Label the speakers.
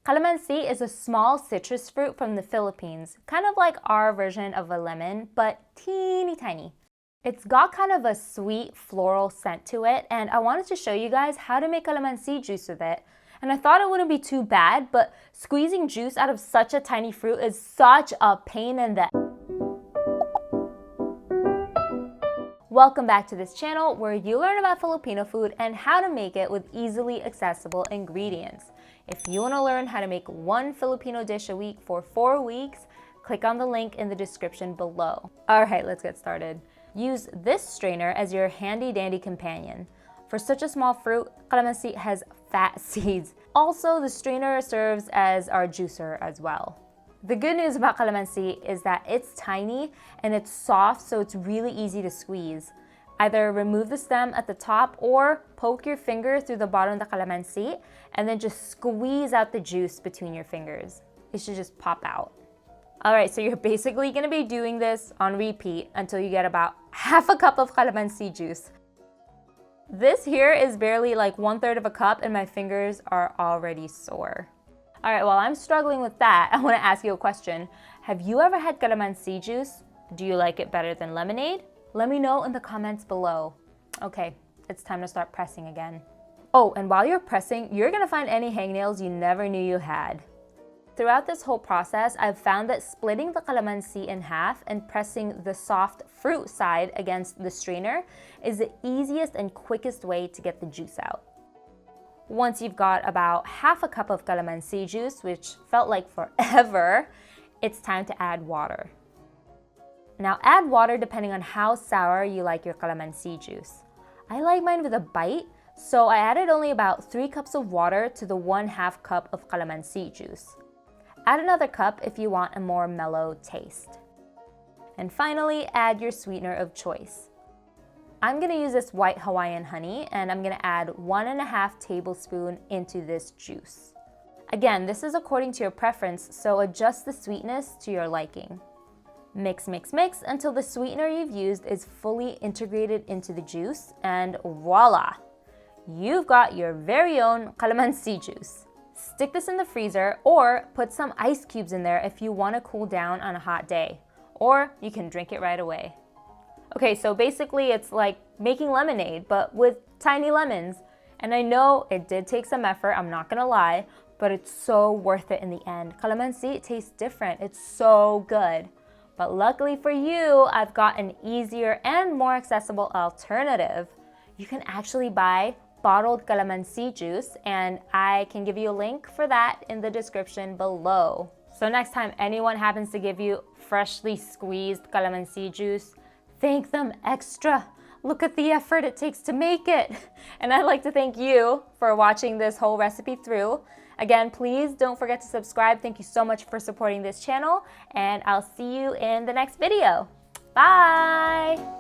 Speaker 1: Calamansi is a small citrus fruit from the Philippines, kind of like our version of a lemon, but teeny tiny. It's got kind of a sweet floral scent to it, and I wanted to show you guys how to make calamansi juice with it. And I thought it wouldn't be too bad, but squeezing juice out of such a tiny fruit is such a pain in the... Welcome back to this channel where you learn about Filipino food and how to make it with easily accessible ingredients. If you want to learn how to make one Filipino dish a week for 4 weeks, click on the link in the description below. Alright, let's get started. Use this strainer as your handy-dandy companion. For such a small fruit, calamansi has fat seeds. Also, the strainer serves as our juicer as well. The good news about calamansi is that it's tiny and it's soft, so it's really easy to squeeze. Either remove the stem at the top or poke your finger through the bottom of the calamansi and then just squeeze out the juice between your fingers. It should just pop out. Alright, so you're basically going to be doing this on repeat until you get about half a cup of calamansi juice. This here is barely like 1/3 of a cup and my fingers are already sore. Alright, while I'm struggling with that, I want to ask you a question. Have you ever had calamansi juice? Do you like it better than lemonade? Let me know in the comments below. Okay, it's time to start pressing again. Oh, and while you're pressing, you're gonna find any hangnails you never knew you had. Throughout this whole process, I've found that splitting the calamansi in half and pressing the soft fruit side against the strainer is the easiest and quickest way to get the juice out. Once you've got about half a cup of calamansi juice, which felt like forever, it's time to add water. Now add water depending on how sour you like your calamansi juice. I like mine with a bite, so I added only about 3 cups of water to the 1/2 cup of calamansi juice. Add another cup if you want a more mellow taste. And finally, add your sweetener of choice. I'm gonna use this white Hawaiian honey and I'm gonna add 1.5 tablespoons into this juice. Again, this is according to your preference, so adjust the sweetness to your liking. Mix, mix, mix until the sweetener you've used is fully integrated into the juice, and voila! You've got your very own calamansi juice. Stick this in the freezer or put some ice cubes in there if you want to cool down on a hot day, or you can drink it right away. Okay, so basically it's like making lemonade, but with tiny lemons. And I know it did take some effort, I'm not gonna lie, but it's so worth it in the end. Calamansi tastes different, it's so good. But luckily for you, I've got an easier and more accessible alternative. You can actually buy bottled calamansi juice, and I can give you a link for that in the description below. So next time anyone happens to give you freshly squeezed calamansi juice, thank them extra. Look at the effort it takes to make it. And I'd like to thank you for watching this whole recipe through. Again, please don't forget to subscribe. Thank you so much for supporting this channel, and I'll see you in the next video. Bye!